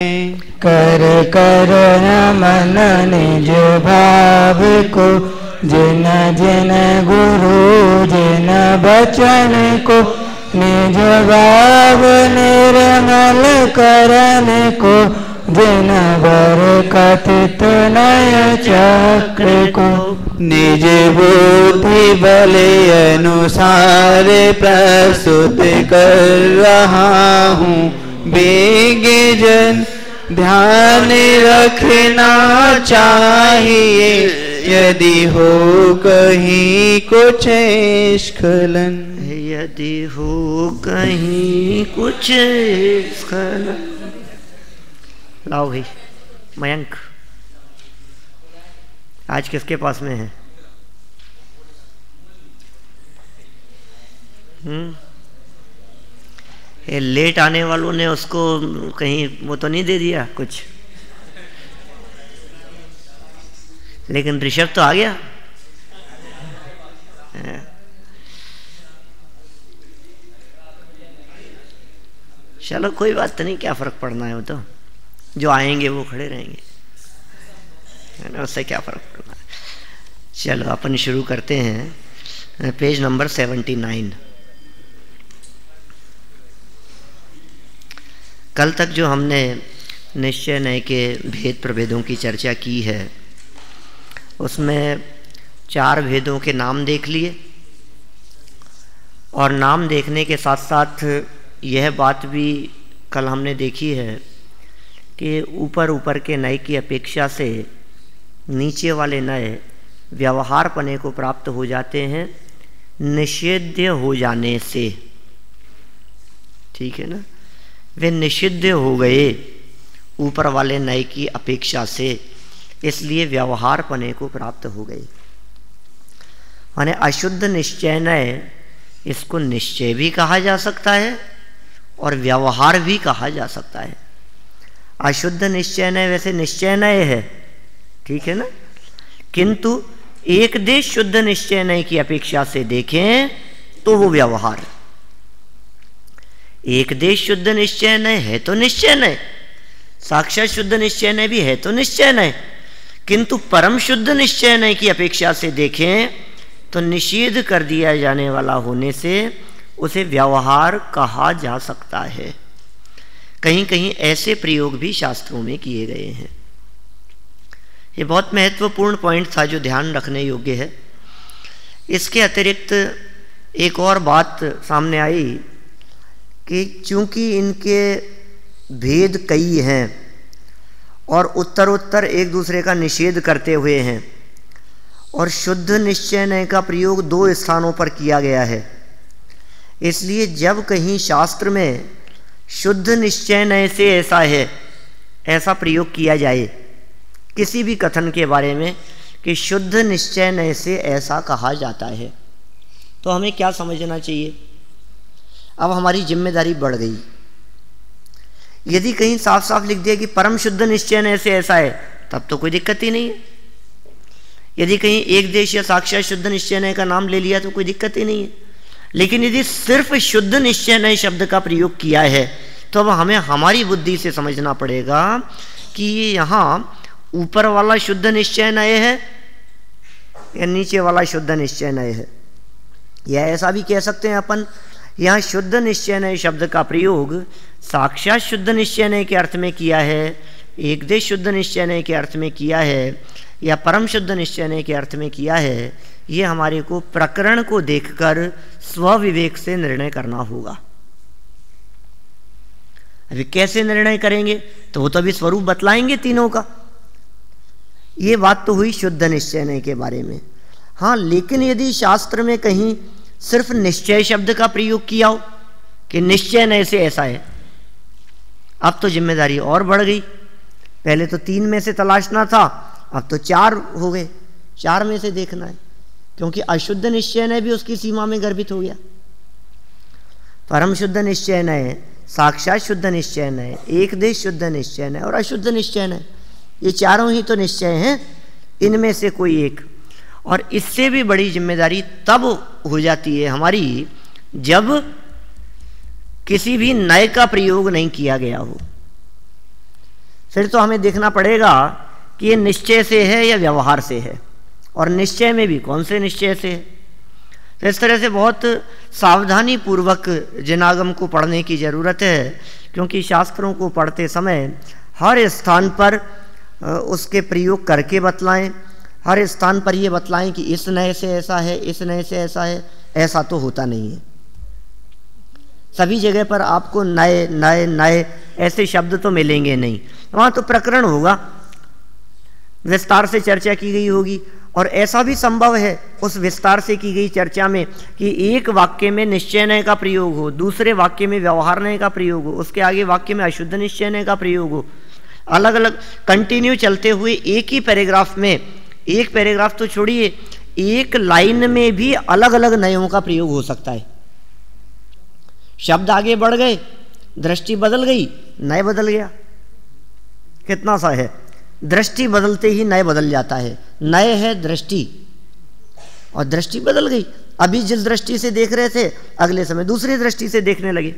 कर कर नमन निज भाव को, जिन जिन गुरु जिन बचन को, निज भाव निर्मल करन को, जिन बर कथित नय चक्र को, निज बुद्धि बल अनुसार प्रस्तुत कर रहा हूँ। बेग जन ध्यान रखना चाहिए, यदि हो कहीं कुछ स्खलन, यदि हो कहीं कुछ स्खलन। लाओ भाई मयंक, आज किसके पास में है? ये लेट आने वालों ने उसको कहीं वो तो नहीं दे दिया कुछ, लेकिन ऋषभ तो आ गया। चलो कोई बात नहीं, क्या फर्क पड़ना है, वो तो जो आएंगे वो खड़े रहेंगे, है ना, उससे क्या फर्क पड़ना है। चलो अपन शुरू करते हैं, पेज नंबर 79। कल तक जो हमने निश्चय नय के भेद प्रभेदों की चर्चा की है, उसमें 4 भेदों के नाम देख लिए, और नाम देखने के साथ साथ यह बात भी कल हमने देखी है कि ऊपर ऊपर के नय की अपेक्षा से नीचे वाले नय व्यवहार पने को प्राप्त हो जाते हैं निषिद्ध हो जाने से। ठीक है ना, वे निषिद्ध हो गए ऊपर वाले नय की अपेक्षा से, इसलिए व्यवहार पने को प्राप्त हो गए। माने अशुद्ध निश्चय नय, इसको निश्चय भी कहा जा सकता है और व्यवहार भी कहा जा सकता है। अशुद्ध निश्चय नय वैसे निश्चय नय है, ठीक है ना, किंतु एक देश शुद्ध निश्चय नय की अपेक्षा से देखें तो वो व्यवहार। एक देश शुद्ध निश्चय नय है तो निश्चय नय, साक्षात शुद्ध निश्चय नय भी है तो निश्चय नय, किंतु परम शुद्ध निश्चय नय की अपेक्षा से देखें तो निषेध कर दिया जाने वाला होने से उसे व्यवहार कहा जा सकता है। कहीं कहीं ऐसे प्रयोग भी शास्त्रों में किए गए हैं। ये बहुत महत्वपूर्ण पॉइंट था जो ध्यान रखने योग्य है। इसके अतिरिक्त एक और बात सामने आई कि चूंकि इनके भेद कई हैं और उत्तरोत्तर एक दूसरे का निषेध करते हुए हैं, और शुद्ध निश्चय नय का प्रयोग 2 स्थानों पर किया गया है, इसलिए जब कहीं शास्त्र में शुद्ध निश्चय नय से ऐसा है, ऐसा प्रयोग किया जाए किसी भी कथन के बारे में कि शुद्ध निश्चय नय से ऐसा कहा जाता है, तो हमें क्या समझना चाहिए? अब हमारी जिम्मेदारी बढ़ गई। यदि कहीं साफ साफ लिख दिया कि परम शुद्ध निश्चय नय से ऐसा है, तब तो कोई दिक्कत ही नहीं है। यदि कहीं एक देश या साक्षात शुद्ध निश्चय नय का नाम ले लिया तो कोई दिक्कत ही नहीं है। लेकिन यदि सिर्फ शुद्ध निश्चय नय शब्द का प्रयोग किया है, तो अब हमें हमारी बुद्धि से समझना पड़ेगा कि ये यहाँ ऊपर वाला शुद्ध निश्चय नय है या नीचे वाला शुद्ध निश्चय नय है। या ऐसा भी कह सकते हैं अपन, यहाँ शुद्ध निश्चय नय शब्द का प्रयोग साक्षात शुद्ध निश्चय नय के अर्थ में किया है, एक देश शुद्ध निश्चय नय के अर्थ में किया है, या परम शुद्ध निश्चय नय के अर्थ में किया है। ये हमारे को प्रकरण को देखकर स्वविवेक से निर्णय करना होगा। अभी कैसे निर्णय करेंगे तो वो तो अभी स्वरूप बतलाएंगे तीनों का। ये बात तो हुई शुद्ध निश्चय नय के बारे में। हाँ, लेकिन यदि शास्त्र में कहीं सिर्फ निश्चय शब्द का प्रयोग किया हो कि निश्चय नय से ऐसा है, अब तो जिम्मेदारी और बढ़ गई। पहले तो 3 में से तलाशना था, अब तो 4 हो गए, 4 में से देखना है, क्योंकि अशुद्ध निश्चय नय भी उसकी सीमा में गर्भित हो गया। परम शुद्ध निश्चय नय, साक्षात शुद्ध निश्चय नय, एक देश शुद्ध निश्चय नय और अशुद्ध निश्चय नय, ये चारों ही तो निश्चय हैं, इनमें से कोई एक। और इससे भी बड़ी जिम्मेदारी तब हो जाती है हमारी जब किसी भी नए का प्रयोग नहीं किया गया हो। फिर तो हमें देखना पड़ेगा कि ये निश्चय से है या व्यवहार से है, और निश्चय में भी कौन से निश्चय से है। तो इस तरह से बहुत सावधानी पूर्वक जिनागम को पढ़ने की ज़रूरत है, क्योंकि शास्त्रों को पढ़ते समय हर स्थान पर उसके प्रयोग करके बतलाएं, हर स्थान पर ये बतलाएं कि इस नए से ऐसा है, इस नए से ऐसा है। ऐसा तो होता नहीं है। सभी जगह पर आपको नए नए नए ऐसे शब्द तो मिलेंगे नहीं, वहाँ तो प्रकरण होगा, विस्तार से चर्चा की गई होगी। और ऐसा भी संभव है उस विस्तार से की गई चर्चा में कि एक वाक्य में निश्चय नय का प्रयोग हो, दूसरे वाक्य में व्यवहार नय का प्रयोग हो, उसके आगे वाक्य में अशुद्ध निश्चय नय का प्रयोग हो। अलग अलग कंटिन्यू चलते हुए एक ही पैराग्राफ में, एक पैराग्राफ तो छोड़िए, एक लाइन में भी अलग अलग नयों का प्रयोग हो सकता है। शब्द आगे बढ़ गए, दृष्टि बदल गई, नय बदल गया। कितना सा है, दृष्टि बदलते ही नय बदल जाता है। नय है दृष्टि, और दृष्टि बदल गई। अभी जिस दृष्टि से देख रहे थे, अगले समय दूसरी दृष्टि से देखने लगे।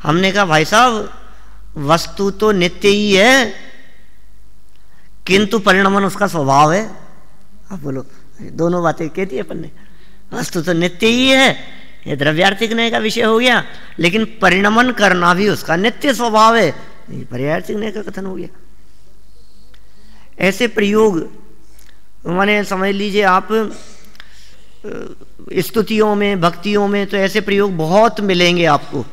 हमने कहा भाई साहब, वस्तु तो नित्य ही है, किंतु परिणमन उसका स्वभाव है। अब बोलो, दोनों बातें कहती है अपन ने। वस्तु तो नित्य ही है, ये द्रव्यार्थिक नय का विषय हो गया, लेकिन परिणमन करना भी उसका नित्य स्वभाव है, ये पर्यायार्थिक नय का कथन हो गया। ऐसे प्रयोग माने समझ लीजिए आप, स्तुतियों में, भक्तियों में तो ऐसे प्रयोग बहुत मिलेंगे आपको,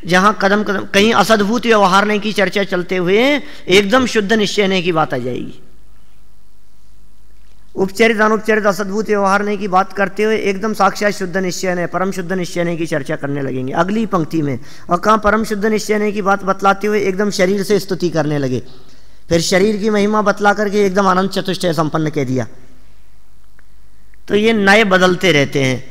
जहां कदम कदम कहीं असद्भूत व्यवहार नहीं की चर्चा चलते हुए एकदम शुद्ध निश्चय नहीं की बात आ जाएगी। उपचरित अनुपचरित असद्भूत व्यवहार नहीं की बात करते हुए एकदम साक्षात शुद्ध निश्चय नहीं, परम शुद्ध निश्चय नहीं की चर्चा करने लगेंगे अगली पंक्ति में। और कहाँ परम शुद्ध निश्चय नहीं की बात बतलाते हुए एकदम शरीर से स्तुति करने लगे, फिर शरीर की महिमा बतला करके एकदम आनंद चतुष्टय संपन्न कह दिया। तो ये नए बदलते रहते हैं।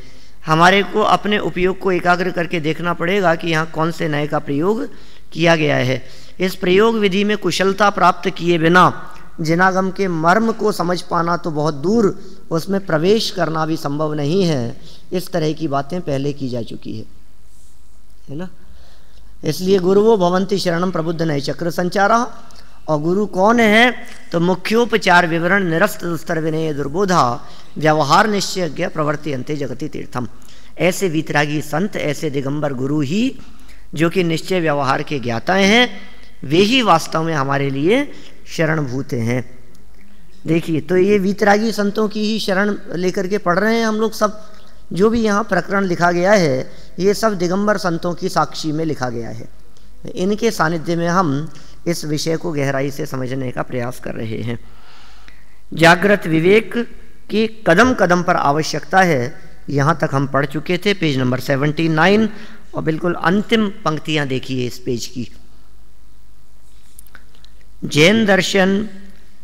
हमारे को अपने उपयोग को एकाग्र करके देखना पड़ेगा कि यहाँ कौन से नए का प्रयोग किया गया है। इस प्रयोग विधि में कुशलता प्राप्त किए बिना जिनागम के मर्म को समझ पाना तो बहुत दूर, उसमें प्रवेश करना भी संभव नहीं है। इस तरह की बातें पहले की जा चुकी है ना। इसलिए गुरुवो भवंति शरणम प्रबुद्ध नय चक्र संचारा। और गुरु कौन है, तो मुख्योपचार विवरण निरस्त दुस्तर विनय दुर्बोधा व्यवहार निश्चय प्रवृत्ति अंते जगति तीर्थम। ऐसे वीतरागी संत, ऐसे दिगंबर गुरु ही जो कि निश्चय व्यवहार के ज्ञाताएं हैं, वे ही वास्तव में हमारे लिए शरणभूत हैं। देखिए, तो ये वीतरागी संतों की ही शरण लेकर के पढ़ रहे हैं हम लोग सब। जो भी यहाँ प्रकरण लिखा गया है, ये सब दिगंबर संतों की साक्षी में लिखा गया है। इनके सानिध्य में हम इस विषय को गहराई से समझने का प्रयास कर रहे हैं। जागृत विवेक की कदम कदम पर आवश्यकता है, यहाँ तक हम पढ़ चुके थे, पेज नंबर 79। और बिल्कुल अंतिम पंक्तियाँ देखिए इस पेज की। जैन दर्शन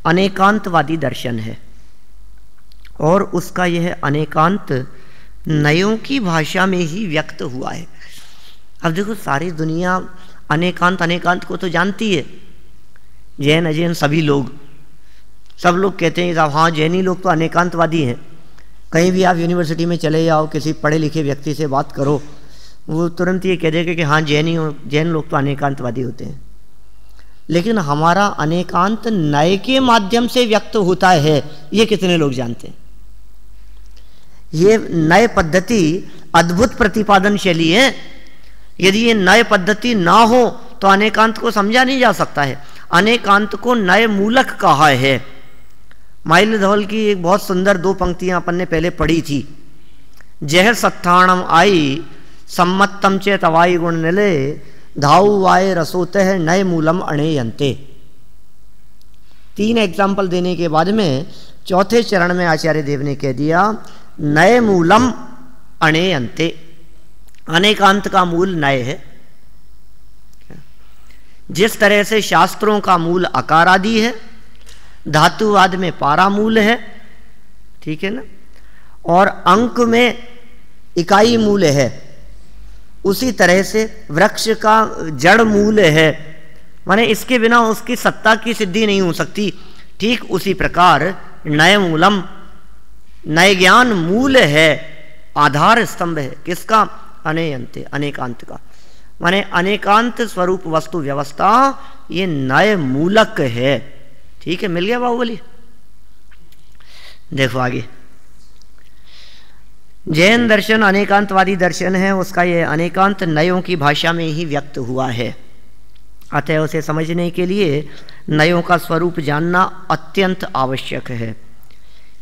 अनेकांतवादी दर्शन है, और उसका यह अनेकांत नयों की भाषा में ही व्यक्त हुआ है। अब देखो, सारी दुनिया अनेकांत अनेकांत को तो जानती है, जैन अजैन सभी लोग, सब लोग कहते हैं साहब हाँ जैनी लोग तो अनेकांतवादी हैं। कहीं भी आप यूनिवर्सिटी में चले जाओ, किसी पढ़े लिखे व्यक्ति से बात करो, वो तुरंत ये कह देगा कि हाँ जैन लोग तो अनेकांतवादी होते हैं। लेकिन हमारा अनेकांत नय के माध्यम से व्यक्त होता है, ये कितने लोग जानते हैं। ये नय पद्धति अद्भुत प्रतिपादन शैली है। यदि ये नय पद्धति ना हो तो अनेकांत को समझा नहीं जा सकता है। अनेकांत को नय मूलक कहा है। माइल धवल की एक बहुत सुंदर 2 पंक्तियां अपन ने पहले पढ़ी थी। जह सत्थाणम आई सम्मतम चे तवाई गुण निले धाउ वाय रसोतः नय मूलम अणेयंते। 3 एग्जाम्पल देने के बाद में चौथे चरण में आचार्य देव ने कह दिया नय मूलम अणेयंते। अनेकांत का मूल नय है। जिस तरह से शास्त्रों का मूल अकार आदि है, धातुवाद में पारा मूल है, ठीक है ना, और अंक में इकाई मूल है, उसी तरह से वृक्ष का जड़ मूल है, माने इसके बिना उसकी सत्ता की सिद्धि नहीं हो सकती। ठीक उसी प्रकार नय मूलम, नय ज्ञान मूल है, आधार स्तंभ है। किसका? अनेयंते, अनेकांत का। माने अनेकांत स्वरूप वस्तु व्यवस्था ये नए मूलक है। ठीक है, मिल गया बाहुबली। देखो आगे, जैन दर्शन अनेकांतवादी दर्शन है, उसका ये अनेकांत नयों की भाषा में ही व्यक्त हुआ है। अतः उसे समझने के लिए नयों का स्वरूप जानना अत्यंत आवश्यक है।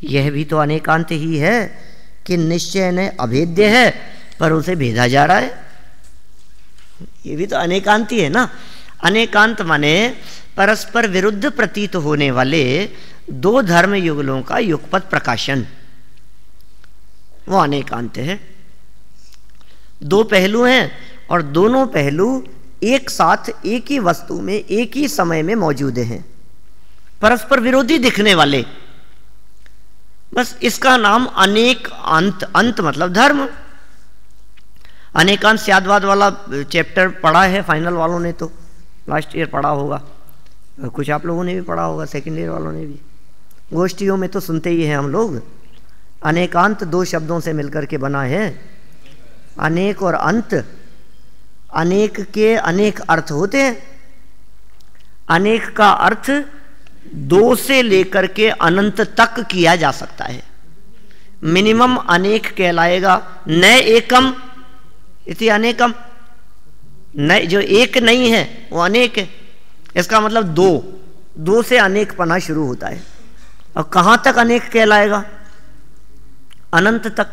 यह भी तो अनेकांत ही है कि निश्चय ने अभेद्य है पर उसे भेदा जा रहा है। ये भी तो अनेकांत ही है ना। अनेकांत माने परस्पर विरुद्ध प्रतीत होने वाले दो धर्म युगलों का युगपत प्रकाशन, वो अनेकांत है। दो पहलू हैं और दोनों पहलू एक साथ एक ही वस्तु में एक ही समय में मौजूद हैं, परस्पर विरोधी दिखने वाले, बस इसका नाम अनेक अंत। अंत मतलब धर्म। अनेकांत स्यादवाद वाला चैप्टर पढ़ा है फाइनल वालों ने, तो लास्ट ईयर पढ़ा होगा, कुछ आप लोगों ने भी पढ़ा होगा, सेकेंड ईयर वालों ने भी। गोष्ठियों में तो सुनते ही हैं हम लोग। अनेकांत दो शब्दों से मिलकर के बना है, अनेक और अंत। अनेक के अनेक अर्थ होते हैं। अनेक का अर्थ दो से लेकर के अनंत तक किया जा सकता है। मिनिमम अनेक कहलाएगा, न एकम इति अनेकम। न जो एक नहीं है वो अनेक है। इसका मतलब दो, दो से अनेक पना शुरू होता है। और कहाँ तक अनेक कहलाएगा? अनंत तक।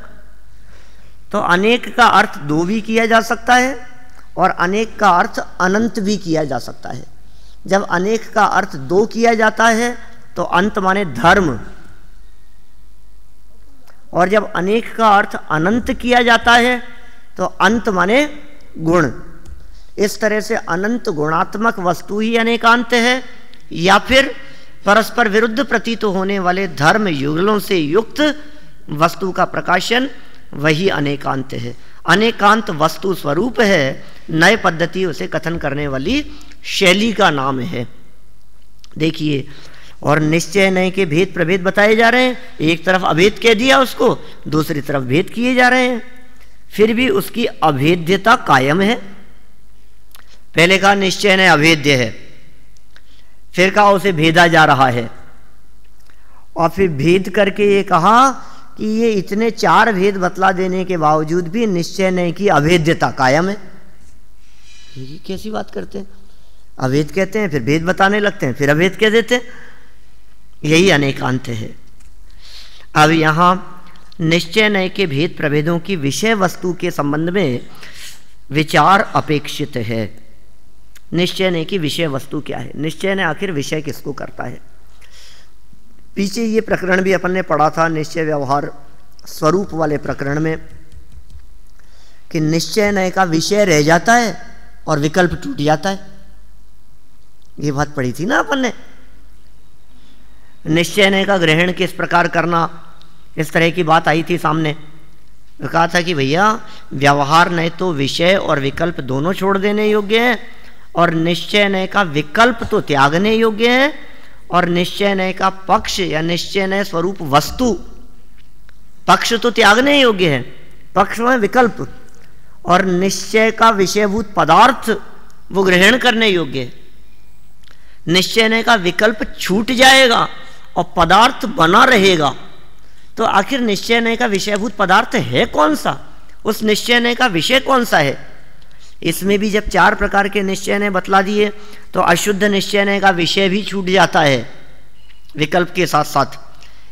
तो अनेक का अर्थ दो भी किया जा सकता है और अनेक का अर्थ अनंत भी किया जा सकता है। जब अनेक का अर्थ दो किया जाता है तो अंत माने धर्म, और जब अनेक का अर्थ अनंत किया जाता है तो अंत माने गुण। इस तरह से अनंत गुणात्मक वस्तु ही अनेकांत है, या फिर परस्पर विरुद्ध प्रतीत होने वाले धर्म युगलों से युक्त वस्तु का प्रकाशन, वही अनेकांत है। अनेकांत वस्तु स्वरूप है, नए पद्धति उसे कथन करने वाली शैली का नाम है। देखिए, और निश्चय नय के भेद प्रभेद बताए जा रहे हैं। एक तरफ अभेद कह दिया उसको, दूसरी तरफ भेद किए जा रहे हैं। फिर भी उसकी अभेद्यता कायम है। पहले कहा निश्चय नय अभेद्य है, फिर कहा उसे भेदा जा रहा है, और फिर भेद करके ये कहा कि ये इतने चार भेद बतला देने के बावजूद भी निश्चय नय की अभेद्यता कायम है। ये कैसी बात करते हैं? अभेद कहते हैं, फिर भेद बताने लगते हैं, फिर अभेद कह देते हैं। यही अनेकांत है। अब यहां निश्चय नय के भेद प्रभेदों की विषय वस्तु के संबंध में विचार अपेक्षित है। निश्चय नय की विषय वस्तु क्या है? निश्चय नय आखिर विषय किसको करता है? पीछे ये प्रकरण भी अपन ने पढ़ा था, निश्चय व्यवहार स्वरूप वाले प्रकरण में, कि निश्चय नय का विषय रह जाता है और विकल्प टूट जाता है। ये बात पढ़ी थी ना अपन ने। निश्चय नय का ग्रहण किस प्रकार करना, इस तरह की बात आई थी सामने। तो कहा था कि भैया व्यवहार नय तो विषय और विकल्प दोनों छोड़ देने योग्य है, और निश्चय नय का विकल्प तो त्यागने योग्य है, और निश्चय नय का पक्ष या निश्चय नय स्वरूप वस्तु, पक्ष तो त्यागने योग्य है, पक्ष में विकल्प, और निश्चय का विषयभूत पदार्थ वो ग्रहण करने योग्य है। निश्चय नय का विकल्प छूट जाएगा और पदार्थ बना रहेगा, तो आखिर निश्चय नय का विषयभूत पदार्थ है कौन सा? उस निश्चय नय का विषय कौन सा है? इसमें भी जब चार प्रकार के निश्चय नय बतला दिए तो अशुद्ध निश्चय नय का विषय भी छूट जाता है विकल्प के साथ साथ।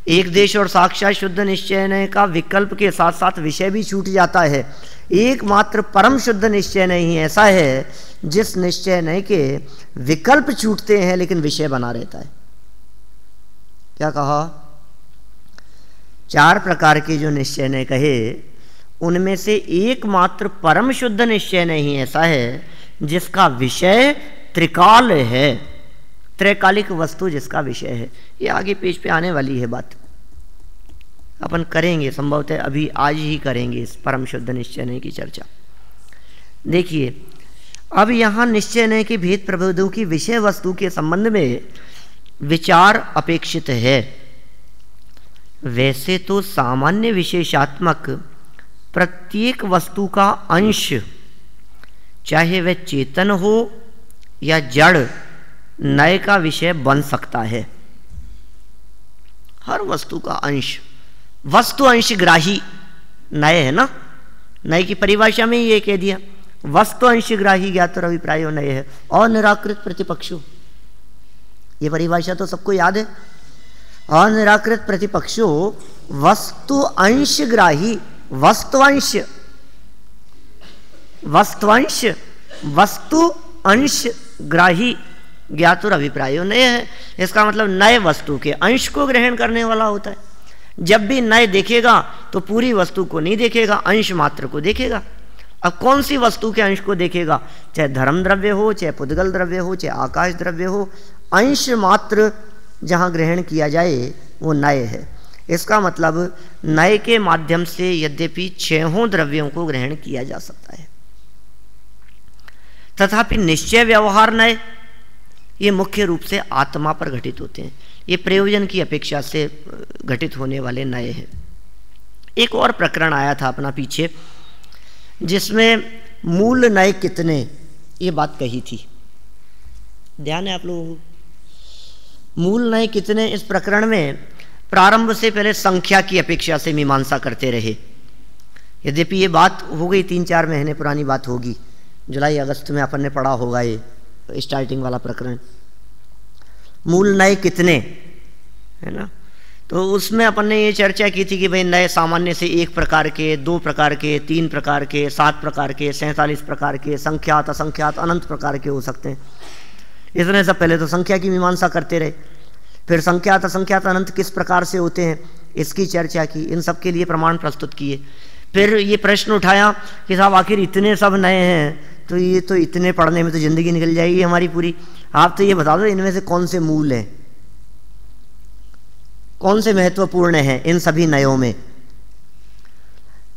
एक देश और साक्षात शुद्ध निश्चय नय का विकल्प के साथ साथ विषय भी छूट जाता है। एकमात्र परम शुद्ध निश्चय नय ही ऐसा है जिस निश्चय नय के विकल्प छूटते हैं लेकिन विषय बना रहता है। क्या कहा? चार प्रकार के जो निश्चय नय कहे उनमें से एकमात्र परम शुद्ध निश्चय नय ही ऐसा है जिसका विषय त्रिकाल है, त्रैकालिक वस्तु जिसका विषय है। ये आगे पेज पे आने वाली है बात, अपन करेंगे संभवतः, अभी आज ही करेंगे इस परम शुद्ध निश्चय नय की चर्चा। देखिए, अब यहाँ निश्चय नय के भेद प्रभेदों की विषय वस्तु के संबंध में विचार अपेक्षित है। वैसे तो सामान्य विशेषात्मक प्रत्येक वस्तु का अंश चाहे वह चेतन हो या जड़, नय का विषय बन सकता है। हर वस्तु का अंश, वस्तु अंश ग्राही नय है ना। नय की परिभाषा में ये कह दिया, वस्तु अंश ग्राही ज्ञात और अभिप्रायो नय है और निराकृत प्रतिपक्षो। ये परिभाषा तो सबको याद है। अनिराकृत प्रतिपक्षो वस्तु अंश ग्राही, वस्तुअंश, वस्तुअंश, वस्तु अंश ग्राही ज्ञात और अभिप्रायो नय है। इसका मतलब नए वस्तु के अंश को ग्रहण करने वाला होता है। जब भी नए देखेगा तो पूरी वस्तु को नहीं देखेगा, अंश मात्र को देखेगा। अब कौन सी वस्तु के अंश को देखेगा? चाहे धर्म द्रव्य हो, चाहे पुद्गल द्रव्य हो, चाहे आकाश द्रव्य हो, अंश मात्र जहाँ ग्रहण किया जाए वो नय है। इसका मतलब नय के माध्यम से यद्यपि छहों द्रव्यों को ग्रहण किया जा सकता है, तथापि निश्चय व्यवहार नय ये मुख्य रूप से आत्मा पर घटित होते हैं। ये प्रयोजन की अपेक्षा से घटित होने वाले नय हैं। एक और प्रकरण आया था अपना पीछे, जिसमें मूल नय कितने ये बात कही थी। ध्यान है आप लोगों को? मूल नय कितने, इस प्रकरण में प्रारंभ से पहले संख्या की अपेक्षा से मीमांसा करते रहे। यद्यपि ये बात हो गई 3-4 महीने पुरानी बात होगी, जुलाई अगस्त में अपन ने पढ़ा होगा ये स्टार्टिंग वाला प्रकरण, मूल नय कितने, है ना। तो उसमें अपन ने ये चर्चा की थी कि भाई नए सामान्य से 1 प्रकार के, 2 प्रकार के, 3 प्रकार के, 7 प्रकार के, 47 प्रकार के, संख्यात असंख्यात अनंत प्रकार के हो सकते हैं। इसने सब पहले तो संख्या की मीमांसा करते रहे, फिर संख्यात असंख्यात अनंत किस प्रकार से होते हैं इसकी चर्चा की, इन सब के लिए प्रमाण प्रस्तुत किए। फिर ये प्रश्न उठाया कि साहब आखिर इतने सब नए हैं तो ये तो इतने पढ़ने में तो ज़िंदगी निकल जाएगी हमारी पूरी। आप तो ये बता दो इनमें से कौन से मूल हैं, कौन से महत्वपूर्ण हैं इन सभी नयों में।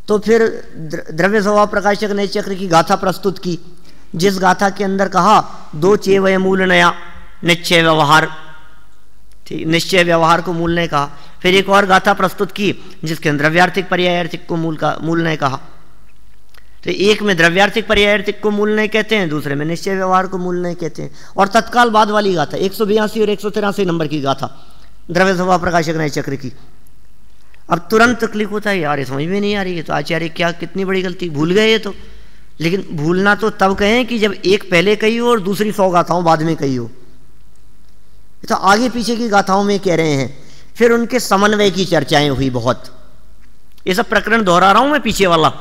तो फिर द्रव्य स्वभाव प्रकाशक नय चक्र की गाथा प्रस्तुत की, जिस गाथा के अंदर कहा 2 चेवय मूल नया निश्चय व्यवहार, ठीक, निश्चय व्यवहार को मूल नय कहा। फिर एक और गाथा प्रस्तुत की जिसके अंदर द्रव्यार्थिक पर्यायार्थिक को मूल नय कहा। तो एक में द्रव्यार्थिक पर्यायार्थिक को मूल नय कहते हैं, दूसरे में निश्चय व्यवहार को मूल नय कहते हैं। और तत्काल बाद वाली गाथा 182 और 183 नंबर की गाथा द्रव्य स्वभाव प्रकाशक नय चक्र की, अब तुरंत क्लिक होता है, यार ये समझ में नहीं आ रही है, तो आचार्य क्या कितनी बड़ी गलती, भूल गए ये तो। लेकिन भूलना तो तब कहें कि जब एक पहले कही हो और दूसरी 100 गाथाओं बाद में कही हो। तो आगे पीछे की गाथाओं में कह रहे हैं। फिर उनके समन्वय की चर्चाएं हुई बहुत, ये सब प्रकरण दोहरा रहा हूं मैं पीछे वाला,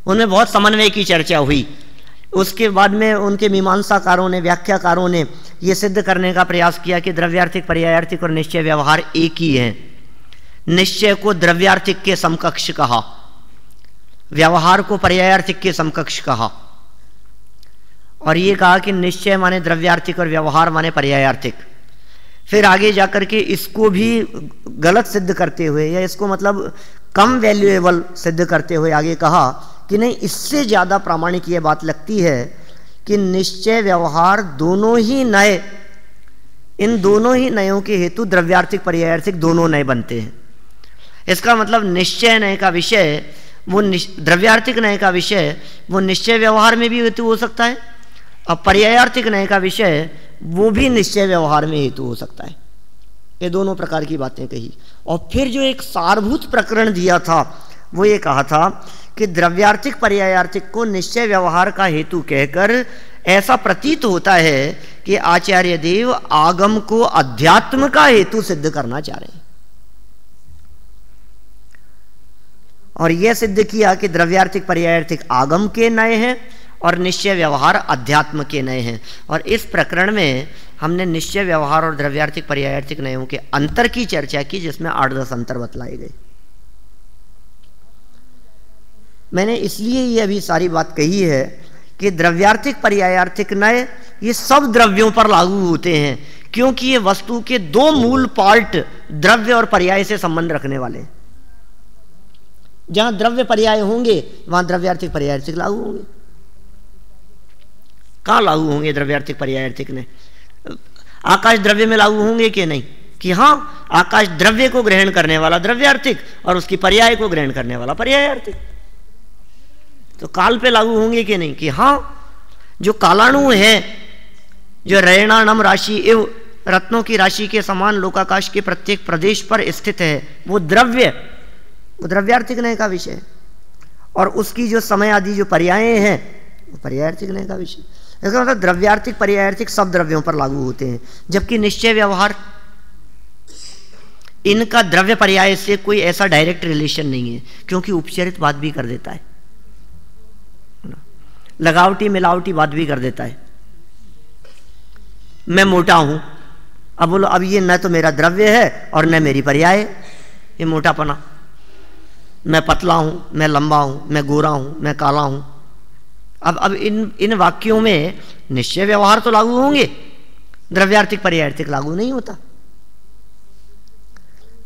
उनमें बहुत समन्वय की चर्चा हुई। उसके बाद में उनके मीमांसाकारों ने, व्याख्याकारों ने यह सिद्ध करने का प्रयास किया कि द्रव्यार्थिक पर्यायार्थिक और निश्चय व्यवहार एक ही है। निश्चय को द्रव्यार्थिक के समकक्ष कहा, व्यवहार को पर्यायार्थिक के समकक्ष कहा, और ये कहा कि निश्चय माने द्रव्यार्थिक और व्यवहार माने पर्यायार्थिक। फिर आगे जाकर के इसको भी गलत सिद्ध करते हुए, या इसको मतलब कम वैल्यूएबल सिद्ध करते हुए आगे कहा कि नहीं, इससे ज़्यादा प्रामाणिक ये बात लगती है कि निश्चय व्यवहार दोनों ही नए, इन दोनों ही नयों के हेतु द्रव्यार्थिक पर्यायार्थिक दोनों नए बनते हैं। इसका मतलब निश्चय नय का विषय वो द्रव्यार्थिक नय का विषय वो निश्चय व्यवहार में भी हेतु हो सकता है, और पर्यायार्थिक नय का विषय वो भी निश्चय व्यवहार में हेतु हो सकता है। ये दोनों प्रकार की बातें कही। और फिर जो एक सारभूत प्रकरण दिया था वो ये कहा था कि द्रव्यार्थिक पर्यायार्थिक को निश्चय व्यवहार का हेतु कहकर ऐसा प्रतीत होता है कि आचार्य देव आगम को अध्यात्म का हेतु सिद्ध करना चाह रहे हैं। और यह सिद्ध किया कि द्रव्यार्थिक पर्यायार्थिक आगम के नए हैं और निश्चय व्यवहार अध्यात्म के नए हैं। और इस प्रकरण में हमने निश्चय व्यवहार और द्रव्यार्थिक पर्यायार्थिक नयों के अंतर की चर्चा की, जिसमें 8-10 अंतर बतलाए गए। मैंने इसलिए ये अभी सारी बात कही है कि द्रव्यार्थिक पर्यायार्थिक नय ये सब द्रव्यों पर लागू होते हैं, क्योंकि ये वस्तु के 2 मूल पार्ट द्रव्य और पर्याय से संबंध रखने वाले हैं। जहां द्रव्य पर्याय होंगे वहां द्रव्यार्थिक पर्यायार्थिक लागू होंगे। कहां लागू होंगे द्रव्यार्थिक पर्यायार्थिक ने? आकाश द्रव्य में लागू होंगे कि नहीं? कि हां, आकाश द्रव्य को ग्रहण करने वाला द्रव्यार्थिक और उसकी पर्याय को ग्रहण करने वाला पर्यायार्थिक। तो काल पे लागू होंगे कि नहीं? कि हाँ, जो कालाणु है, जो रैणानम राशि एवं रत्नों की राशि के समान लोकाकाश के प्रत्येक प्रदेश पर स्थित है, वो द्रव्यार्थिक नय का विषय है, और उसकी जो समय आदि जो पर्याय हैं वो पर्यायार्थिक नय का विषय। इसका मतलब द्रव्यार्थिक पर्यायार्थिक सब द्रव्यों पर लागू होते हैं, जबकि निश्चय व्यवहार इनका द्रव्य पर्याय से कोई ऐसा डायरेक्ट रिलेशन नहीं है, क्योंकि उपचरित बात भी कर देता है, लगावटी मिलावटी बात भी कर देता है। मैं मोटा हूं, अब बोलो अब ये न तो मेरा द्रव्य है और न मेरी पर्याय, ये मोटापना। मैं पतला हूं, मैं लंबा हूं, मैं गोरा हूं, मैं काला हूं। अब इन वाक्यों में निश्चय व्यवहार तो लागू होंगे, द्रव्यार्थिक पर्यायार्थिक लागू नहीं होता।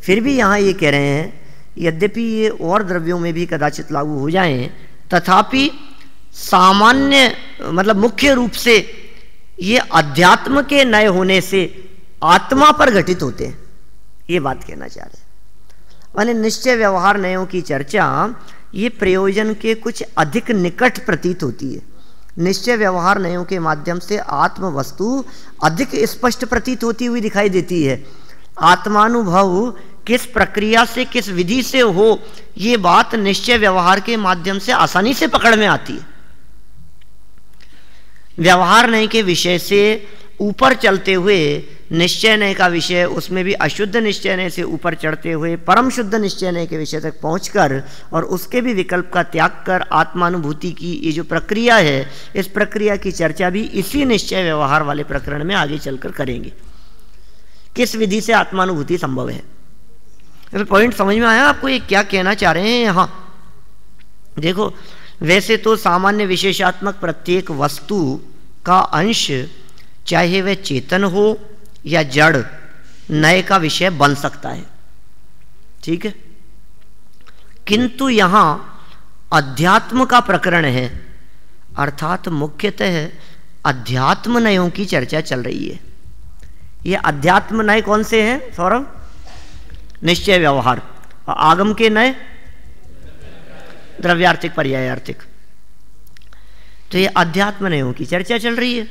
फिर भी यहां ये कह रहे हैं, यद्यपि ये और द्रव्यों में भी कदाचित लागू हो जाएं, तथापि सामान्य मतलब मुख्य रूप से ये अध्यात्म के नय होने से आत्मा पर घटित होते हैं, ये बात कहना चाह रहे हैं। माने निश्चय व्यवहार नयों की चर्चा ये प्रयोजन के कुछ अधिक निकट प्रतीत होती है। निश्चय व्यवहार नयों के माध्यम से आत्म वस्तु अधिक स्पष्ट प्रतीत होती हुई दिखाई देती है। आत्मानुभव किस प्रक्रिया से, किस विधि से हो, ये बात निश्चय व्यवहार के माध्यम से आसानी से पकड़ में आती है। व्यवहार नय के विषय से ऊपर चलते हुए निश्चय नय का विषय, उसमें भी अशुद्ध निश्चय नय से ऊपर चढ़ते हुए परम शुद्ध निश्चय नय के विषय तक पहुंचकर और उसके भी विकल्प का त्याग कर आत्मानुभूति की ये जो प्रक्रिया है, इस प्रक्रिया की चर्चा भी इसी निश्चय व्यवहार वाले प्रकरण में आगे चलकर करेंगे। किस विधि से आत्मानुभूति संभव है? तो पॉइंट समझ में आया आपको, ये क्या कहना चाह रहे हैं यहाँ? देखो, वैसे तो सामान्य विशेषात्मक प्रत्येक वस्तु का अंश, चाहे वह चेतन हो या जड़, नय का विषय बन सकता है, ठीक है। किंतु यहां अध्यात्म का प्रकरण है, अर्थात मुख्यतः अध्यात्म नयों की चर्चा चल रही है। ये अध्यात्म नय कौन से हैं सौरभ? निश्चय व्यवहार। और आगम के नय द्रव्यार्थिक पर्यायार्थिक। तो ये अध्यात्म नयों की चर्चा चल रही है।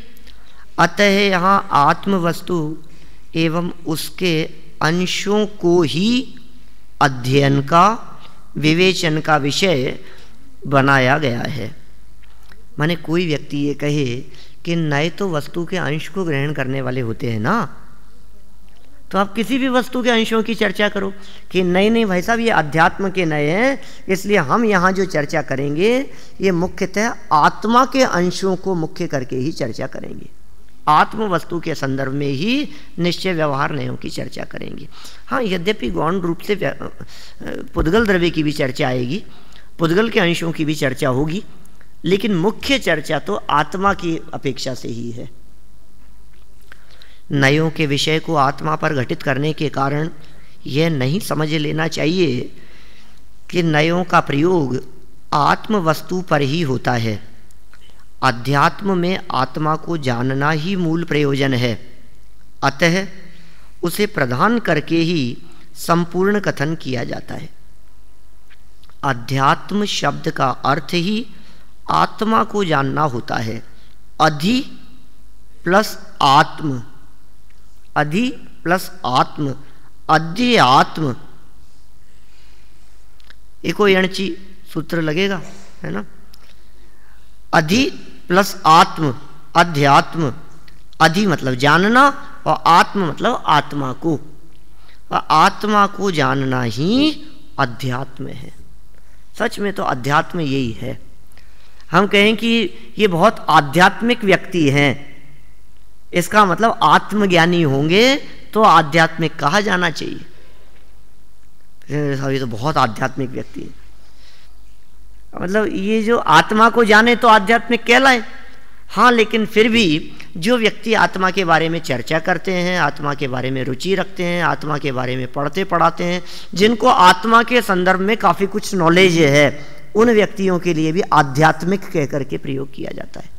अतः यहाँ आत्म वस्तु एवं उसके अंशों को ही अध्ययन का, विवेचन का विषय बनाया गया है। माने कोई व्यक्ति ये कहे कि नए तो वस्तु के अंश को ग्रहण करने वाले होते हैं ना, तो आप किसी भी वस्तु के अंशों की चर्चा करो कि नहीं भाई साहब ये अध्यात्म के नए हैं, इसलिए हम यहाँ जो चर्चा करेंगे ये मुख्यतः आत्मा के अंशों को मुख्य करके ही चर्चा करेंगे, आत्म वस्तु के संदर्भ में ही निश्चय व्यवहार नयों की चर्चा करेंगे। हाँ, यद्यपि गौण रूप से पुद्गल द्रव्य की भी चर्चा आएगी, पुद्गल के अंशों की भी चर्चा होगी, लेकिन मुख्य चर्चा तो आत्मा की अपेक्षा से ही है। नयों के विषय को आत्मा पर घटित करने के कारण यह नहीं समझ लेना चाहिए कि नयों का प्रयोग आत्म वस्तु पर ही होता है। अध्यात्म में आत्मा को जानना ही मूल प्रयोजन है, अतः उसे प्रधान करके ही संपूर्ण कथन किया जाता है। अध्यात्म शब्द का अर्थ ही आत्मा को जानना होता है। अधि प्लस आत्म, अधि प्लस आत्म, अध्यात्म, एको यणची सूत्र लगेगा, है ना। अधि प्लस आत्म, अध्यात्म। अधि मतलब जानना और आत्म मतलब आत्मा को, और आत्मा को जानना ही अध्यात्म है। सच में तो अध्यात्म यही है। हम कहें कि ये बहुत आध्यात्मिक व्यक्ति हैं, इसका मतलब आत्मज्ञानी होंगे तो आध्यात्मिक कहा जाना चाहिए। ये तो बहुत आध्यात्मिक व्यक्ति है, मतलब ये जो आत्मा को जाने तो आध्यात्मिक कहलाए। हाँ, लेकिन फिर भी जो व्यक्ति आत्मा के बारे में चर्चा करते हैं, आत्मा के बारे में रुचि रखते हैं, आत्मा के बारे में पढ़ते पढ़ाते हैं, जिनको आत्मा के संदर्भ में काफ़ी कुछ नॉलेज है, उन व्यक्तियों के लिए भी आध्यात्मिक कह करके प्रयोग किया जाता है।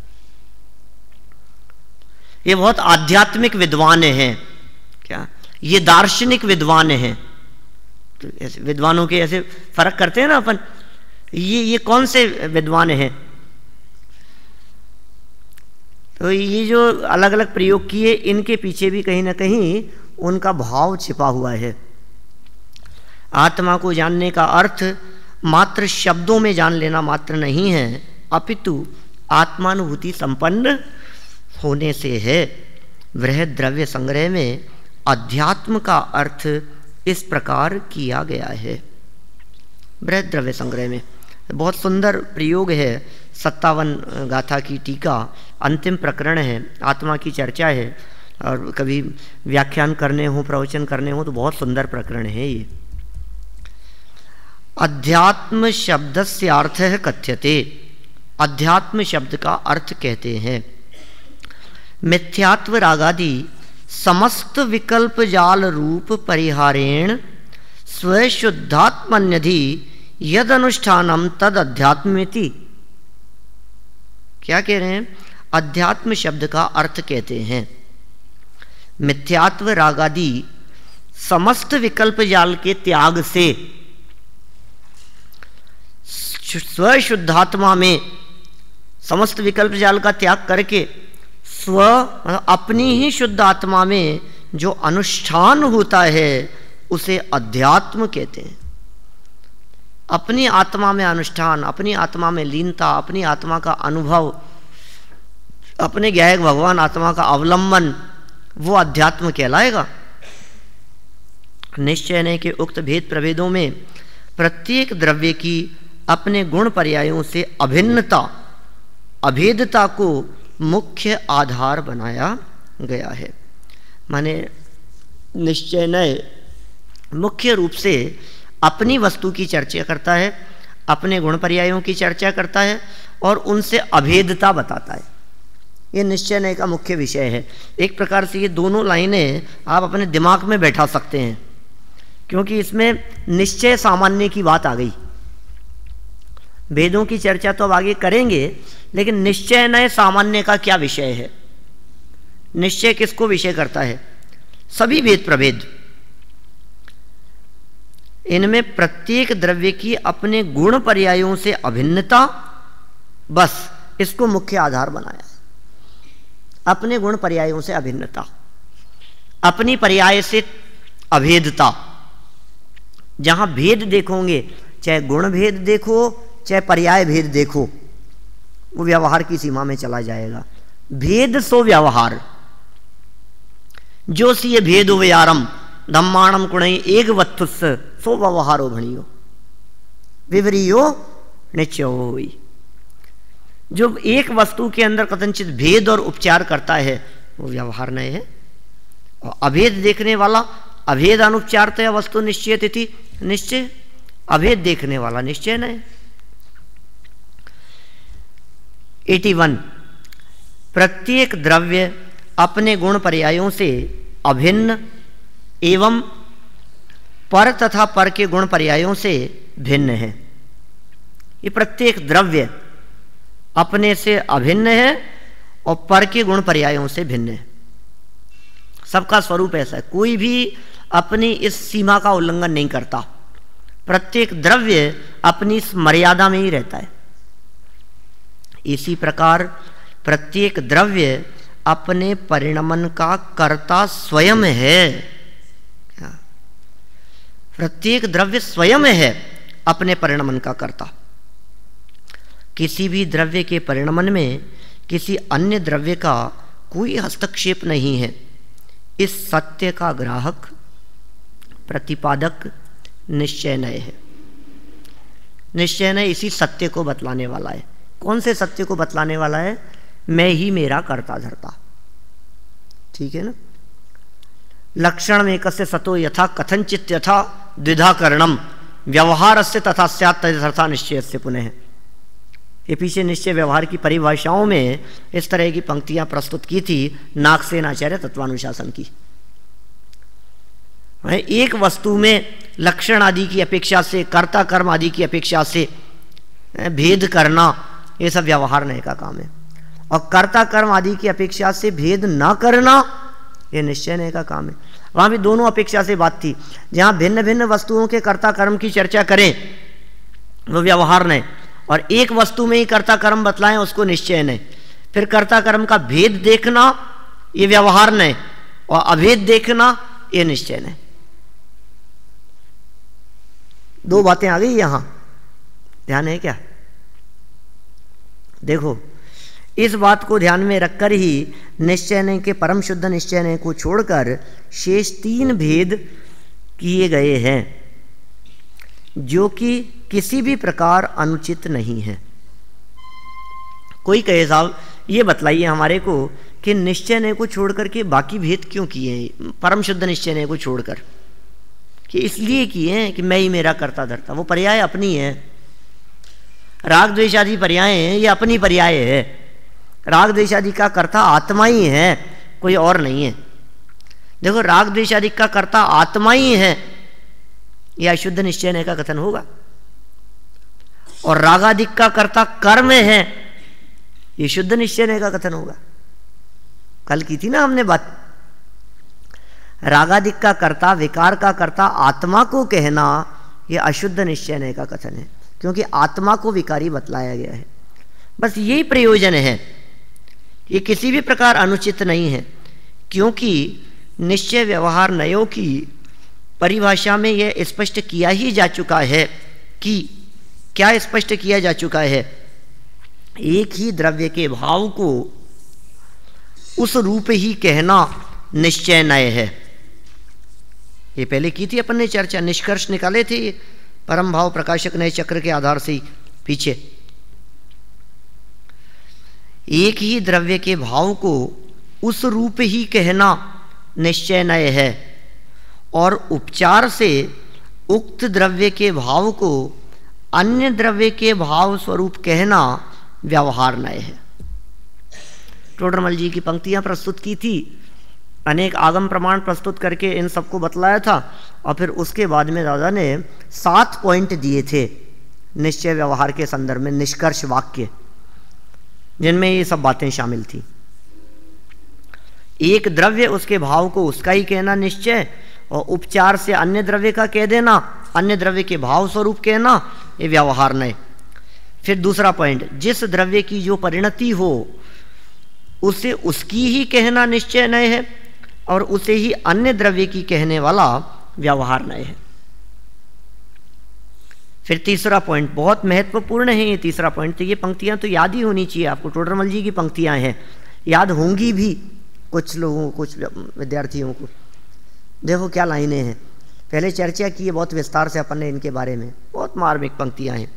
ये बहुत आध्यात्मिक विद्वान हैं, क्या ये दार्शनिक विद्वान हैं। तो ऐसे विद्वानों के ऐसे फर्क करते हैं ना अपन, ये कौन से विद्वान हैं? तो ये जो अलग अलग प्रयोग किए, इनके पीछे भी कहीं ना कहीं उनका भाव छिपा हुआ है। आत्मा को जानने का अर्थ मात्र शब्दों में जान लेना मात्र नहीं है, अपितु आत्मानुभूति संपन्न होने से है। वृहद द्रव्य संग्रह में अध्यात्म का अर्थ इस प्रकार किया गया है। बृहद द्रव्य संग्रह में बहुत सुंदर प्रयोग है। 57 गाथा की टीका, अंतिम प्रकरण है, आत्मा की चर्चा है। और कभी व्याख्यान करने हो, प्रवचन करने हो तो बहुत सुंदर प्रकरण है ये। अध्यात्म शब्द से अर्थ है कथ्यते, अध्यात्म शब्द का अर्थ कहते हैं मिथ्यात्व रागादि समस्त विकल्प जाल रूप परिहारेण स्वशुद्धात्मन्यधि यद अनुष्ठानम तद अध्यात्मेति। क्या कह रहे हैं? अध्यात्म शब्द का अर्थ कहते हैं मिथ्यात्व रागादि समस्त विकल्प जाल के त्याग से स्वशुद्धात्मा में, समस्त विकल्प जाल का त्याग करके स्व अपनी ही शुद्ध आत्मा में जो अनुष्ठान होता है उसे अध्यात्म कहते हैं। अपनी आत्मा में अनुष्ठान, अपनी आत्मा में लीनता, अपनी आत्मा का अनुभव, अपने ज्ञायक भगवान आत्मा का अवलंबन, वो अध्यात्म कहलाएगा। निश्चय ने के उक्त भेद प्रभेदों में प्रत्येक द्रव्य की अपने गुण पर्यायों से अभिन्नता, अभेदता को मुख्य आधार बनाया गया है। माने निश्चय नय मुख्य रूप से अपनी वस्तु की चर्चा करता है, अपने गुण पर्यायों की चर्चा करता है और उनसे अभेदता बताता है। ये निश्चय नय का मुख्य विषय है। एक प्रकार से ये दोनों लाइनें आप अपने दिमाग में बैठा सकते हैं, क्योंकि इसमें निश्चय सामान्य की बात आ गई। भेदों की चर्चा तो अब आगे करेंगे, लेकिन निश्चय नय सामान्य का क्या विषय है? निश्चय किसको विषय करता है? सभी भेद प्रभेद। इनमें प्रत्येक द्रव्य की अपने गुण पर्यायों से अभिन्नता, बस इसको मुख्य आधार बनाया। अपने गुण पर्यायों से अभिन्नता, अपनी पर्याय से अभेदता। जहां भेद देखोगे, चाहे गुण भेद देखो चाहे पर्याय भेद देखो, वो व्यवहार की सीमा में चला जाएगा। भेद सो व्यवहार, जो सी भेद व्यारम धम्माणम कुणई एक वत्थुस सो व्यवहारो भणियो विवरियो निश्चयो होई। जो एक वस्तु के अंदर कथनचित भेद और उपचार करता है वो व्यवहार नय है। और अभेद देखने वाला अभेद अनुपचारतया वस्तु निश्चय तिथि निश्चय, अभेद देखने वाला निश्चय नय। 81 प्रत्येक द्रव्य अपने गुण पर्यायों से अभिन्न एवं पर तथा पर के गुण पर्यायों से भिन्न है। ये प्रत्येक द्रव्य अपने से अभिन्न है और पर के गुण पर्यायों से भिन्न है। सबका स्वरूप ऐसा है, कोई भी अपनी इस सीमा का उल्लंघन नहीं करता। प्रत्येक द्रव्य अपनी इस मर्यादा में ही रहता है। इसी प्रकार प्रत्येक द्रव्य अपने परिणमन का कर्ता स्वयं है। प्रत्येक द्रव्य स्वयं है अपने परिणमन का कर्ता। किसी भी द्रव्य के परिणमन में किसी अन्य द्रव्य का कोई हस्तक्षेप नहीं है। इस सत्य का ग्राहक प्रतिपादक निश्चय नय है। निश्चय नय इसी सत्य को बतलाने वाला है। कौन से सत्य को बतलाने वाला है? मैं ही मेरा कर्ता धर्ता। ठीक है ना। लक्षण में कस्य सतो यथा कथनचित यथा द्विधा करणम व्यवहारस्य तथा स्यात् तथा निश्चयस्य पुनः। ये पीछे निश्चय व्यवहार की परिभाषाओं में इस तरह की पंक्तियां प्रस्तुत की थी नागसेनाचार्य तत्वानुशासन की। एक वस्तु में लक्षण आदि की अपेक्षा से, कर्ता कर्म आदि की अपेक्षा से भेद करना, ये सब व्यवहार नय का काम है। और कर्ता कर्म आदि की अपेक्षा से भेद न करना, ये निश्चय नय का काम है। वहां भी दोनों अपेक्षा से बात थी। जहां भिन्न भिन्न वस्तुओं के कर्ता कर्म की चर्चा करें वो व्यवहार नहीं। और एक वस्तु में ही कर्ता कर्म बतलाएं उसको निश्चय नहीं। फिर कर्ता कर्म का भेद देखना ये व्यवहार नहीं, और अभेद देखना ये निश्चय नहीं। दो बातें आ गई यहां, ध्यान है क्या? देखो, इस बात को ध्यान में रखकर ही निश्चय नहीं के परम शुद्ध निश्चय नहीं को छोड़कर शेष 3 भेद किए गए हैं जो कि किसी भी प्रकार अनुचित नहीं है। कोई कहे साहब ये बतलाइए हमारे को कि निश्चय नहीं को छोड़कर के बाकी भेद क्यों किए हैं, परम शुद्ध निश्चय नहीं को छोड़कर? कि इसलिए किए हैं कि मैं ही मेरा कर्ता धर्ता, वो पर्याय अपनी है। राग द्वेष आदि पर्याय हैं, ये अपनी पर्याय है। राग द्वेष आदि का कर्ता आत्मा ही है, कोई और नहीं है। देखो, राग द्वेष आदि का कर्ता आत्मा ही है, यह अशुद्ध निश्चय नहीं का कथन होगा। और रागादिक का कर्ता कर्म है, यह शुद्ध निश्चय नहीं का कथन होगा। कल की थी ना हमने बात। रागादिक का कर्ता, विकार का कर्ता आत्मा को कहना यह अशुद्ध निश्चय नहीं का कथन है, क्योंकि आत्मा को विकारी बतलाया गया है। बस यही प्रयोजन है, ये किसी भी प्रकार अनुचित नहीं है, क्योंकि निश्चय व्यवहार नयों की परिभाषा में यह स्पष्ट किया ही जा चुका है कि क्या स्पष्ट किया जा चुका है? एक ही द्रव्य के भाव को उस रूप ही कहना निश्चय नय है। ये पहले की थी अपन ने चर्चा, निष्कर्ष निकाले थे परम भाव प्रकाशक नए चक्र के आधार से पीछे। एक ही द्रव्य के भाव को उस रूप ही कहना निश्चय नय है, और उपचार से उक्त द्रव्य के भाव को अन्य द्रव्य के भाव स्वरूप कहना व्यवहार नय है। टोडरमल जी की पंक्तियां प्रस्तुत की थी, अनेक आगम प्रमाण प्रस्तुत करके इन सबको बतलाया था, और फिर उसके बाद में दादा ने 7 पॉइंट दिए थे निश्चय व्यवहार के संदर्भ में, निष्कर्ष वाक्य, जिनमें ये सब बातें शामिल थी। एक द्रव्य उसके भाव को उसका ही कहना निश्चय, और उपचार से अन्य द्रव्य का कह देना, अन्य द्रव्य के भाव स्वरूप कहना, ये व्यवहार नहीं। फिर दूसरा पॉइंट, जिस द्रव्य की जो परिणति हो उसे उसकी ही कहना निश्चय नहीं है, और उसे ही अन्य द्रव्य की कहने वाला व्यवहार नहीं है। फिर तीसरा पॉइंट बहुत महत्वपूर्ण है, ये तीसरा पॉइंट, तो ये पंक्तियां तो याद ही होनी चाहिए आपको। टोडरमल जी की पंक्तियां हैं, याद होंगी भी कुछ लोगों को, कुछ विद्यार्थियों को। देखो क्या लाइनें हैं, पहले चर्चा की है बहुत विस्तार से अपन ने इनके बारे में, बहुत मार्मिक पंक्तियां हैं।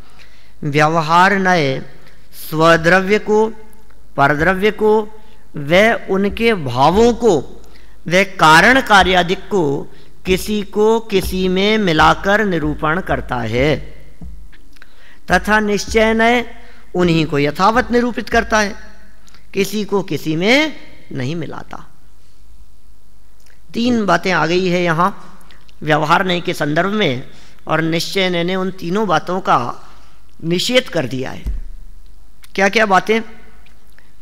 व्यवहार नय स्वद्रव्य को, परद्रव्य को, व उनके भावों को, व कारण कार्यादिक को किसी को किसी में मिलाकर निरूपण करता है, तथा निश्चय नय उन्हीं को यथावत निरूपित करता है, किसी को किसी में नहीं मिलाता। 3 बातें आ गई है यहां व्यवहार नय के संदर्भ में, और निश्चय नय ने उन तीनों बातों का निषेध कर दिया है। क्या क्या बातें?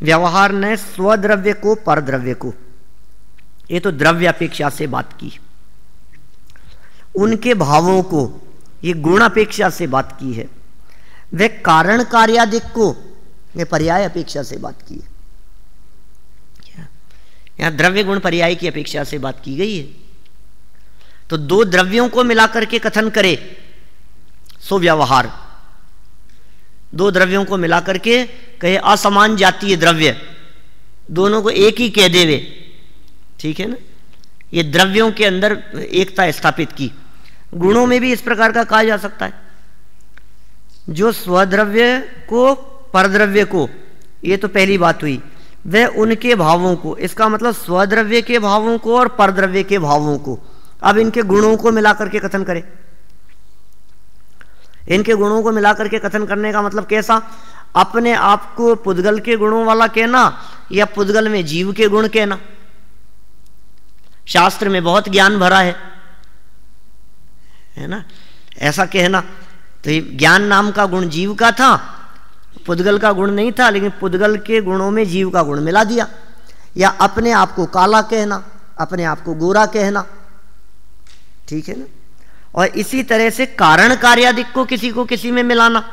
व्यवहार नय स्वद्रव्य को, परद्रव्य को, ये तो द्रव्य अपेक्षा से बात की। उनके भावों को, ये गुण अपेक्षा से बात की है। वे कारण कार्यादिक को, ये पर्याय अपेक्षा से बात की है। यहां द्रव्य गुण पर्याय की अपेक्षा से बात की गई है। तो 2 द्रव्यों को मिलाकर के कथन करे सो व्यवहार, 2 द्रव्यों को मिलाकर के कहे असमान जातीय द्रव्य, दोनों को एक ही कह देवे, ठीक है ना, ये द्रव्यों के अंदर एकता स्थापित की। गुणों में भी इस प्रकार का कहा जा सकता है, जो स्वद्रव्य को, परद्रव्य को, ये तो पहली बात हुई, वे उनके भावों को, इसका मतलब स्वद्रव्य के भावों को और परद्रव्य के भावों को, अब इनके गुणों को मिलाकर के कथन करे। इनके गुणों को मिलाकर के कथन करने का मतलब कैसा? अपने आप को पुद्गल के गुणों वाला कहना, या पुद्गल में जीव के गुण कहना। शास्त्र में बहुत ज्ञान भरा है ना, ऐसा कहना। तो ये ज्ञान नाम का गुण जीव का था, पुद्गल का गुण नहीं था, लेकिन पुद्गल के गुणों में जीव का गुण मिला दिया। या अपने आप को काला कहना, अपने आप को गोरा कहना, ठीक है ना। और इसी तरह से कारण कार्यादिक को किसी में मिलाना।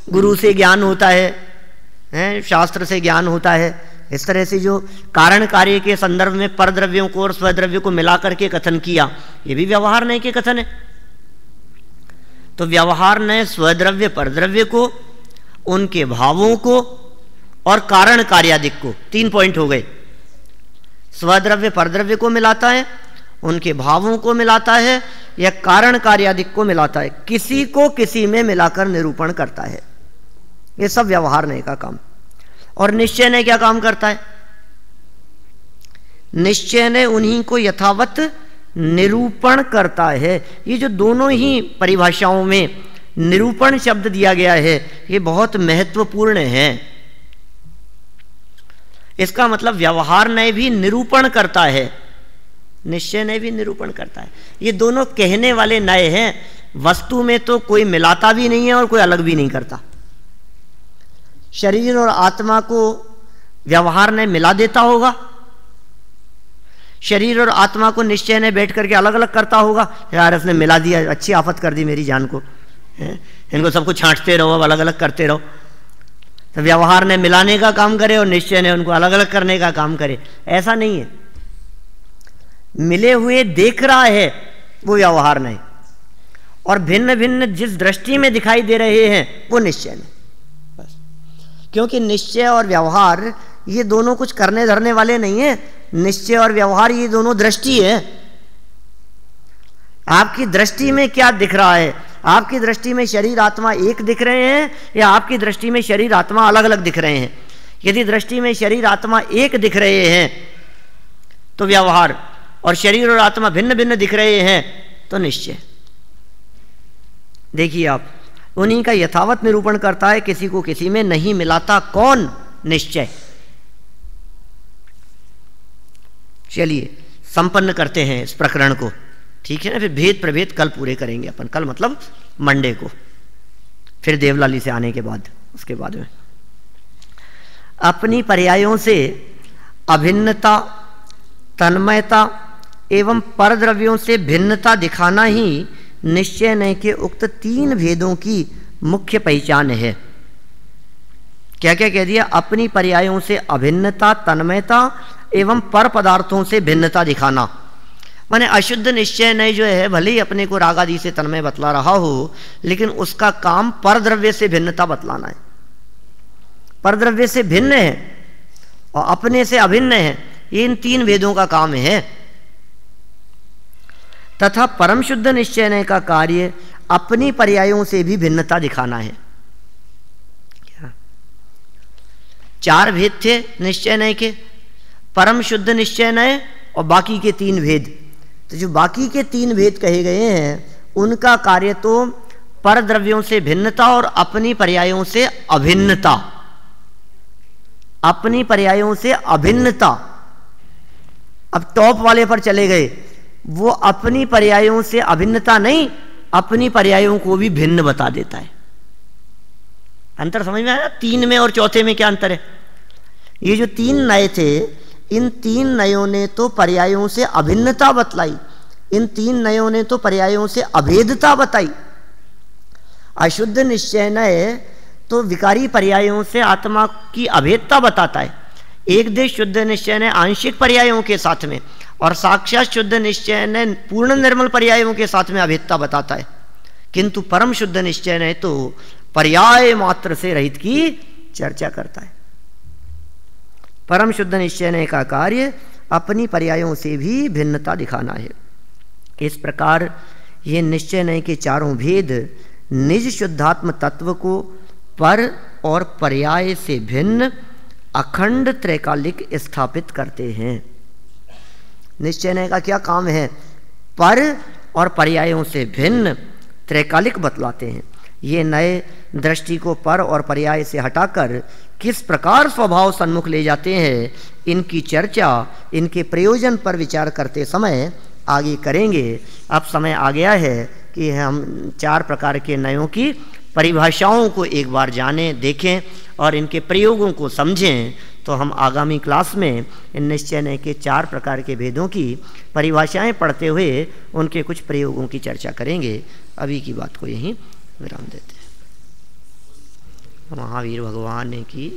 गुरु से ज्ञान होता है, शास्त्र से ज्ञान होता है, इस तरह से जो कारण कार्य के संदर्भ में परद्रव्यों को और स्वद्रव्य को मिलाकर के कथन किया, ये भी व्यवहार नय के कथन है। तो व्यवहार नय स्वद्रव्य परद्रव्य को, उनके भावों को और कारण कार्यादिक को, 3 पॉइंट हो गए। स्वद्रव्य परद्रव्य को मिलाता है, उनके भावों को मिलाता है, या कारण कार्यादिक को मिलाता है, किसी को किसी में मिलाकर निरूपण करता है। ये सब व्यवहार नय का काम। और निश्चय नय क्या काम करता है? निश्चय नय उन्हीं को यथावत निरूपण करता है। ये जो दोनों ही परिभाषाओं में निरूपण शब्द दिया गया है, ये बहुत महत्वपूर्ण है। इसका मतलब व्यवहार नय भी निरूपण करता है, निश्चय नय भी निरूपण करता है। ये दोनों कहने वाले नय हैं, वस्तु में तो कोई मिलाता भी नहीं है और कोई अलग भी नहीं करता। शरीर और आत्मा को व्यवहार नय मिला देता होगा, शरीर और आत्मा को निश्चय नय बैठ करके अलग अलग करता होगा। यार इसने मिला दिया, अच्छी आफत कर दी मेरी जान को, इनको सबको छांटते रहो, अलग अलग करते रहो। तो व्यवहार ने मिलाने का काम करे और निश्चय ने उनको अलग अलग करने का काम करे, ऐसा नहीं है। मिले हुए देख रहा है वो व्यवहार नहीं, और भिन्न भिन्न जिस दृष्टि में दिखाई दे रहे हैं वो निश्चय नहीं। बस, क्योंकि निश्चय और व्यवहार ये दोनों कुछ करने धरने वाले नहीं है। निश्चय और व्यवहार ये दोनों दृष्टि है। आपकी दृष्टि में क्या दिख रहा है? आपकी दृष्टि में शरीर आत्मा एक दिख रहे हैं या आपकी दृष्टि में शरीर आत्मा अलग अलग दिख रहे हैं? यदि दृष्टि में शरीर आत्मा एक दिख रहे हैं तो व्यवहार, और शरीर और आत्मा भिन्न भिन्न दिख रहे हैं तो निश्चय। देखिए आप, उन्हीं का यथावत निरूपण करता है, किसी को किसी में नहीं मिलाता। कौन? निश्चय। चलिए संपन्न करते हैं इस प्रकरण को, ठीक है ना। फिर भेद प्रभेद कल पूरे करेंगे अपन। कल मतलब मंडे को, फिर देवलाली से आने के बाद, उसके बाद में अपनी पर्यायों से अभिन्नता, तन्मयता एवं परद्रव्यों से भिन्नता दिखाना ही निश्चय नय के उक्त 3 भेदों की मुख्य पहचान है। क्या क्या कह दिया? अपनी पर्यायों से अभिन्नता, तन्मयता एवं पर पदार्थों से भिन्नता दिखाना। माने अशुद्ध निश्चय नय जो है, भले ही अपने को राग आदि से तन्मय बतला रहा हो, लेकिन उसका काम परद्रव्य से भिन्नता बतलाना है। परद्रव्य से भिन्न है और अपने से अभिन्न है, ये इन 3 भेदों का काम है। तथा परम शुद्ध निश्चय नय का कार्य अपनी पर्यायों से भी भिन्नता दिखाना है। क्या 4 भेद थे निश्चय नय के? परम शुद्ध निश्चय नय और बाकी के 3 भेद। तो जो बाकी के 3 भेद कहे गए हैं, उनका कार्य तो परद्रव्यों से भिन्नता और अपनी पर्यायों से अभिन्नता। अपनी पर्यायों से अभिन्नता। अब टॉप वाले पर चले गए, वो अपनी पर्यायों से अभिन्नता नहीं, अपनी पर्यायों को भी भिन्न बता देता है। अंतर समझ में आया? 3 में और चौथे में क्या अंतर है? ये जो 3 नय थे, इन 3 नयों ने तो पर्यायों से अभिन्नता बतलाई, इन 3 नयों ने तो पर्यायों से अभेदता बताई। अशुद्ध निश्चय नय तो विकारी पर्यायों से आत्मा की अभेदता बताता है। एक देश शुद्ध निश्चय नय आंशिक पर्यायों के साथ में, और साक्षात शुद्ध निश्चय नय पूर्ण निर्मल पर्यायों के साथ में अभेदता बताता है। किंतु परम शुद्ध निश्चय नय तो पर्याय मात्र से रहित की चर्चा करता है। परम शुद्ध निश्चय नय का कार्य अपनी पर्यायों से भी भिन्नता दिखाना है। इस प्रकार ये निश्चय नय के 4 भेद निज शुद्धात्म तत्व को पर और पर्याय से भिन्न अखंड त्रैकालिक स्थापित करते हैं। निश्चय नय का क्या काम है? पर और पर्यायों से भिन्न त्रैकालिक बतलाते हैं। ये नए दृष्टि को पर और पर्याय से हटाकर किस प्रकार स्वभाव सन्मुख ले जाते हैं, इनकी चर्चा इनके प्रयोजन पर विचार करते समय आगे करेंगे। अब समय आ गया है कि हम 4 प्रकार के नयों की परिभाषाओं को एक बार जानें, देखें और इनके प्रयोगों को समझें, तो हम आगामी क्लास में इन निश्चय नय के 4 प्रकार के भेदों की परिभाषाएं पढ़ते हुए उनके कुछ प्रयोगों की चर्चा करेंगे। अभी की बात को यहीं विराम देते हैं। महावीर भगवान की